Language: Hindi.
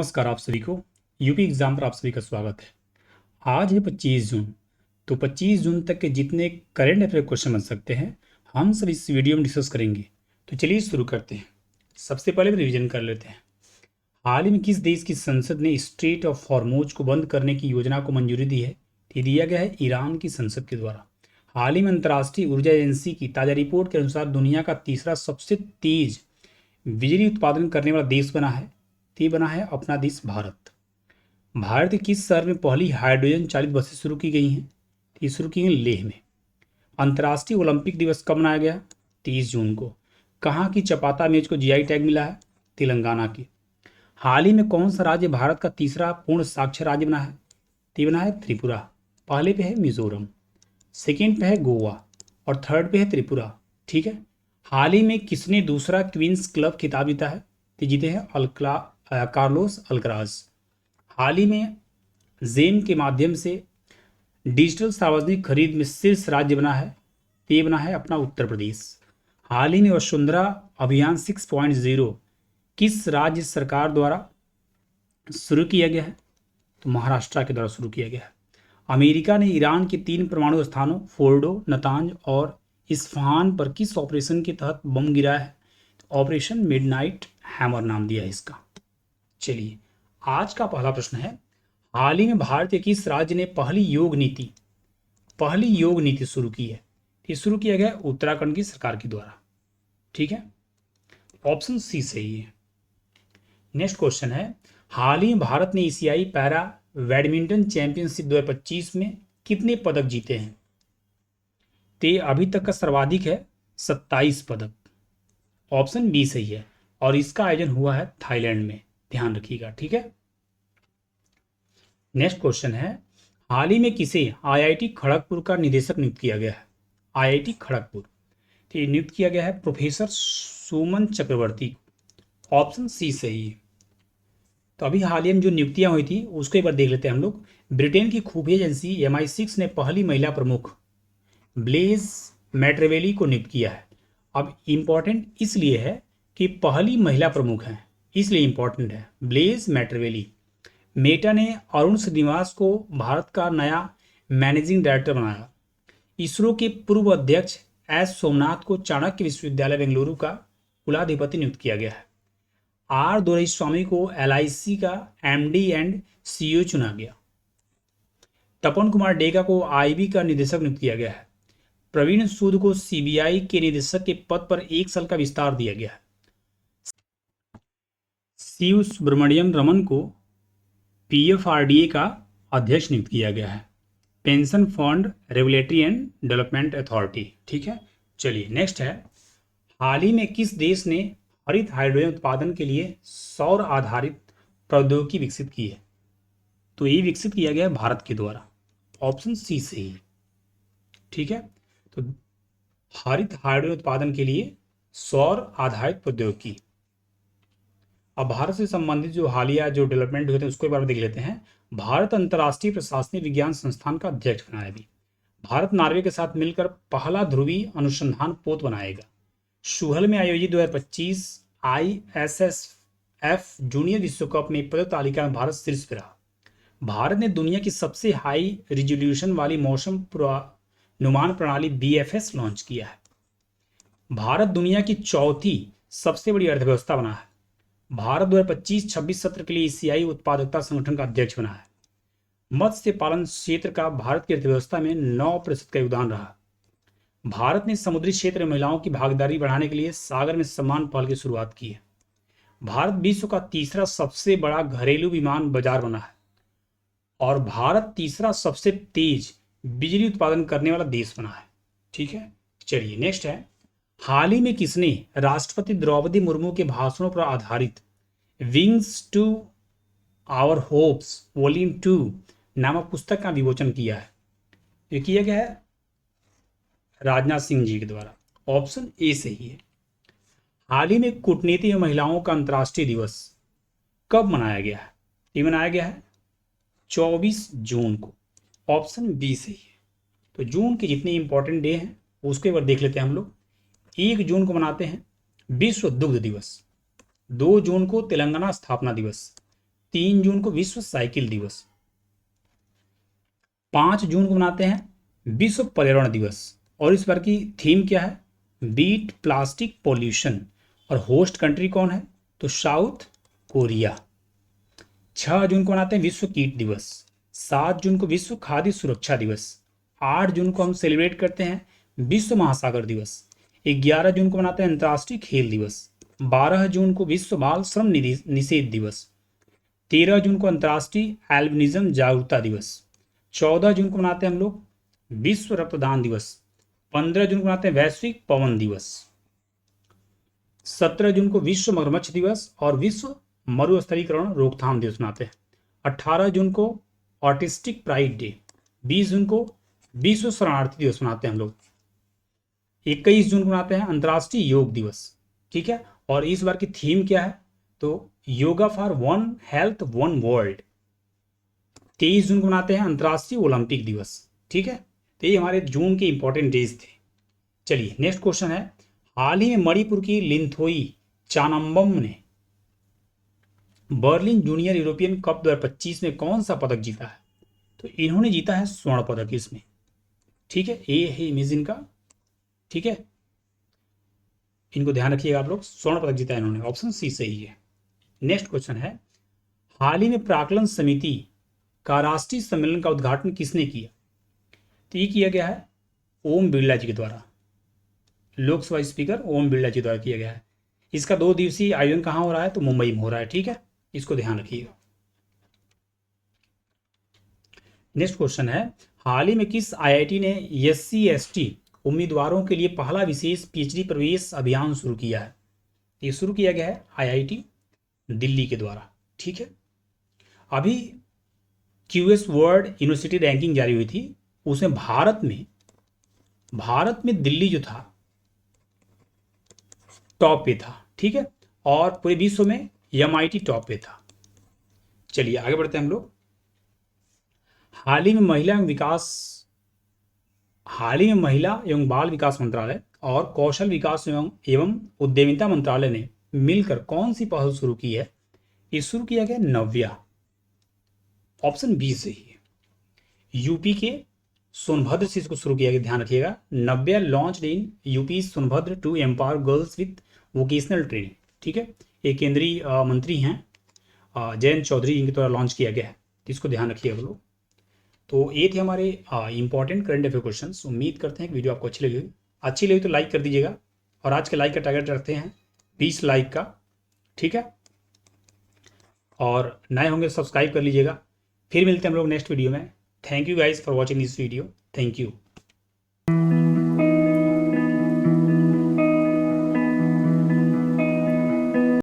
नमस्कार आप सभी को। यूपी एग्जाम पर आप सभी का स्वागत है। आज है 25 जून। तो 25 जून तक के जितने करंट अफेयर क्वेश्चन बन सकते हैं हम सब इस वीडियो में डिस्कस करेंगे। तो चलिए शुरू करते हैं। सबसे पहले रिवीजन कर लेते हैं। हाल ही में किस देश की संसद ने स्ट्रेट ऑफ हॉर्मोज को बंद करने की योजना को मंजूरी दी है? ये दिया गया है ईरान की संसद के द्वारा। हाल ही में अंतर्राष्ट्रीय ऊर्जा एजेंसी की ताज़ा रिपोर्ट के अनुसार दुनिया का तीसरा सबसे तेज बिजली उत्पादन करने वाला देश बना है। ये बना है अपना देश भारत। भारत के किस शहर में पहली हाइड्रोजन चालित बसें शुरू की गई हैं? ये शुरू की गई लेह में। अंतर्राष्ट्रीय ओलंपिक दिवस कब मनाया गया? 30 जून को। कहाँ की चपाता मेज को जीआई टैग मिला है? तेलंगाना की। हाल ही में कौन सा राज्य भारत का तीसरा पूर्ण साक्षर राज्य बना है? ये बना है त्रिपुरा। पहले पे है मिजोरम, सेकेंड पे है गोवा और थर्ड पे है त्रिपुरा। ठीक है। हाल ही में किसने दूसरा क्वींस क्लब खिताब जीता है? तो जीते हैं कार्लोस अल्कराज। हाल ही में जेम के माध्यम से डिजिटल सार्वजनिक खरीद में शीर्ष राज्य बना है। ये बना है अपना उत्तर प्रदेश। हाल ही में वसुंधरा अभियान 6.0 किस राज्य सरकार द्वारा शुरू किया गया है? तो महाराष्ट्र के द्वारा शुरू किया गया है। अमेरिका ने ईरान के 3 परमाणु स्थानों फोर्डो, नतांज और इस्फहान पर किस ऑपरेशन के तहत बम गिराया है? ऑपरेशन मिडनाइट हैमर नाम दिया है इसका। चलिए, आज का पहला प्रश्न है, हाल ही में भारत के किस राज्य ने पहली योग नीति शुरू की है? ये शुरू किया गया उत्तराखंड की सरकार के द्वारा। ठीक है, ऑप्शन सी सही है। नेक्स्ट क्वेश्चन है, हाल ही में भारत ने एशियाई पैरा बैडमिंटन चैंपियनशिप 2025 में कितने पदक जीते हैं? ते अभी तक का सर्वाधिक है 27 पदक। ऑप्शन बी सही है और इसका आयोजन हुआ है थाईलैंड में। ध्यान रखिएगा। ठीक है। नेक्स्ट क्वेश्चन है, हाल ही में किसे आईआईटी खड़गपुर का निदेशक नियुक्त किया गया है? आईआईटी खड़गपुर तो ये नियुक्त किया गया है प्रोफेसर सुमन चक्रवर्ती। ऑप्शन सी सही है। तो अभी हाल ही में जो नियुक्तियां हुई थी उसको एक बार देख लेते हैं हम लोग। ब्रिटेन की खुफिया एजेंसी MI6 ने पहली महिला प्रमुख ब्लेज मैट्रेवेली को नियुक्त किया है। अब इंपॉर्टेंट इसलिए है कि पहली महिला प्रमुख है, इसलिए इंपॉर्टेंट है ब्लेज मैट्रेवेली। मेटा ने अरुण श्रीनिवास को भारत का नया मैनेजिंग डायरेक्टर बनाया। इसरो के पूर्व अध्यक्ष एस सोमनाथ को चाणक्य विश्वविद्यालय बेंगलुरु का कुलाधिपति नियुक्त किया गया है। आर दोराईस्वामी को LIC का MD एंड CEO चुना गया। तपन कुमार डेगा को IB का निदेशक नियुक्त किया गया है। प्रवीण सूद को CBI के निदेशक के पद पर 1 साल का विस्तार दिया गया है। शिव सुब्रमण्यम रमन को PFRDA का अध्यक्ष नियुक्त किया गया है। Pension fund regulatory and development authority. ठीक है। चलिए, नेक्स्ट है, हाल ही में किस देश ने हरित हाइड्रोजन उत्पादन के लिए सौर आधारित प्रौद्योगिकी विकसित की है? तो ये विकसित किया गया है भारत के द्वारा। ऑप्शन सी सही है। ठीक है। तो हरित हाइड्रोजन उत्पादन के लिए सौर आधारित प्रौद्योगिकी। अब भारत से संबंधित जो हालिया जो डेवलपमेंट हुए थे उसको एक बार देख लेते हैं। भारत अंतर्राष्ट्रीय प्रशासनिक विज्ञान संस्थान का अध्यक्ष बनाया भी। भारत नॉर्वे के साथ मिलकर पहला ध्रुवीय अनुसंधान पोत बनाएगा। सुहल में आयोजित 2025 ISSF जूनियर विश्व कप में पदक तालिका में भारत शीर्ष पर रहा। भारत ने दुनिया की सबसे हाई रिजोल्यूशन वाली मौसम पूर्वानुमान प्रणाली BFS लॉन्च किया है। भारत दुनिया की चौथी सबसे बड़ी अर्थव्यवस्था बना है। भारत 2025-26 सत्र के लिए एशियाई उत्पादकता संगठन का अध्यक्ष बना है। मत्स्य पालन क्षेत्र का भारत की अर्थव्यवस्था में 9% का योगदान रहा। भारत ने समुद्री क्षेत्र में महिलाओं की भागीदारी बढ़ाने के लिए सागर में सम्मान पहल की शुरुआत की है। भारत विश्व का तीसरा सबसे बड़ा घरेलू विमान बाजार बना है और भारत तीसरा सबसे तेज बिजली उत्पादन करने वाला देश बना है। ठीक है। चलिए, नेक्स्ट है, हाल ही में किसने राष्ट्रपति द्रौपदी मुर्मू के भाषणों पर आधारित wings to our hopes volume 2 नामक पुस्तक का विमोचन किया है? ये किया गया है राजनाथ सिंह जी के द्वारा। ऑप्शन ए सही है। हाल ही में कूटनीति एवं महिलाओं का अंतर्राष्ट्रीय दिवस कब मनाया गया है? ये मनाया गया है 24 जून को। ऑप्शन बी सही है। तो जून के जितने इंपॉर्टेंट डे हैं उसको एक बार देख लेते हैं हम लोग। 1 जून को मनाते हैं विश्व दुग्ध दिवस, 2 जून को तेलंगाना स्थापना दिवस, 3 जून को विश्व साइकिल दिवस। 5 जून को मनाते हैं विश्व पर्यावरण दिवस। और इस बार की थीम क्या है? Beat plastic pollution. और होस्ट कंट्री कौन है? तो साउथ कोरिया। 6 जून को मनाते हैं विश्व कीट दिवस। 7 जून को विश्व खाद्य सुरक्षा दिवस। 8 जून को हम सेलिब्रेट करते हैं विश्व महासागर दिवस। 11 जून को मनाते हैं अंतर्राष्ट्रीय खेल दिवस। 12 जून को विश्व बाल श्रम निषेध दिवस। 13 जून को अंतर्राष्ट्रीय एल्बिनिज्म जागरूकता दिवस। 14 जून को मनाते हैं हम लोग विश्व रक्तदान दिवस। 15 जून को मनाते हैं वैश्विक पवन दिवस। 17 जून को विश्व मगरमच्छ दिवस और विश्व मरुस्थलीकरण रोकथाम दिवस मनाते हैं। 18 जून को ऑटिस्टिक प्राइड डे। 20 जून को विश्व शरणार्थी दिवस मनाते हैं हम लोग। 21 जून को मनाते हैं अंतर्राष्ट्रीय योग दिवस। ठीक है, और इस बार की थीम क्या है? तो yoga for one health one world. 23 जून को मनाते हैं अंतर्राष्ट्रीय ओलंपिक दिवस। ठीक है, तो ये हमारे जून के इंपॉर्टेंट डेज थे। चलिए नेक्स्ट क्वेश्चन है, हाल ही में मणिपुर की लिंथोई चानम्बम ने बर्लिन जूनियर यूरोपियन कप 2025 में कौन सा पदक जीता है? तो इन्होंने जीता है स्वर्ण पदक इसमें। ठीक है, ये है इमेज इनका। ठीक है, इनको ध्यान रखिएगा आप लोग, स्वर्ण पदक जीता है इन्होंने, ऑप्शन सी सही है। नेक्स्ट क्वेश्चन है, हाल ही में प्राक्कलन समिति का राष्ट्रीय सम्मेलन का उद्घाटन किसने किया? तो ये किया गया है ओम बिरला जी के द्वारा। लोकसभा स्पीकर ओम बिरला जी द्वारा किया गया है। इसका 2 दिवसीय आयोजन कहाँ हो रहा है? तो मुंबई में हो रहा है। ठीक है, इसको ध्यान रखिएगा। नेक्स्ट क्वेश्चन है, हाल ही में किस आईआईटी ने SC/ST उम्मीदवारों के लिए पहला विशेष PhD प्रवेश अभियान शुरू किया है? ये शुरू किया गया है IIT दिल्ली के द्वारा। ठीक है, अभी QS वर्ल्ड यूनिवर्सिटी रैंकिंग जारी हुई थी, उसमें भारत में दिल्ली जो था टॉप पे था। ठीक है, और पूरे विश्व में MIT टॉप पे था। चलिए आगे बढ़ते हैं हम लोग। हाल ही में महिला एवं बाल विकास मंत्रालय और कौशल विकास एवं उद्यमिता मंत्रालय ने मिलकर कौन सी पहल शुरू की है? ये शुरू किया गया नव्या, ऑप्शन बी सही है। यूपी के सोनभद्र से इसको शुरू किया गया, ध्यान रखिएगा। Navya launched in UP Sonbhadra to empower girls with vocational training. ठीक है, ये केंद्रीय मंत्री हैं जयंत चौधरी, इनके द्वारा लॉन्च किया गया है, तो इसको ध्यान रखिएगा लोग। तो ये थे हमारे इंपॉर्टेंट करंट अफेयर क्वेश्चंस। उम्मीद करते हैं कि वीडियो आपको अच्छी लगी तो लाइक कर दीजिएगा। और आज के लाइक का टारगेट रखते हैं 20 लाइक का। ठीक है, और नए होंगे सब्सक्राइब कर लीजिएगा। फिर मिलते हैं हम लोग नेक्स्ट वीडियो में। Thank you guys for watching this video. Thank you.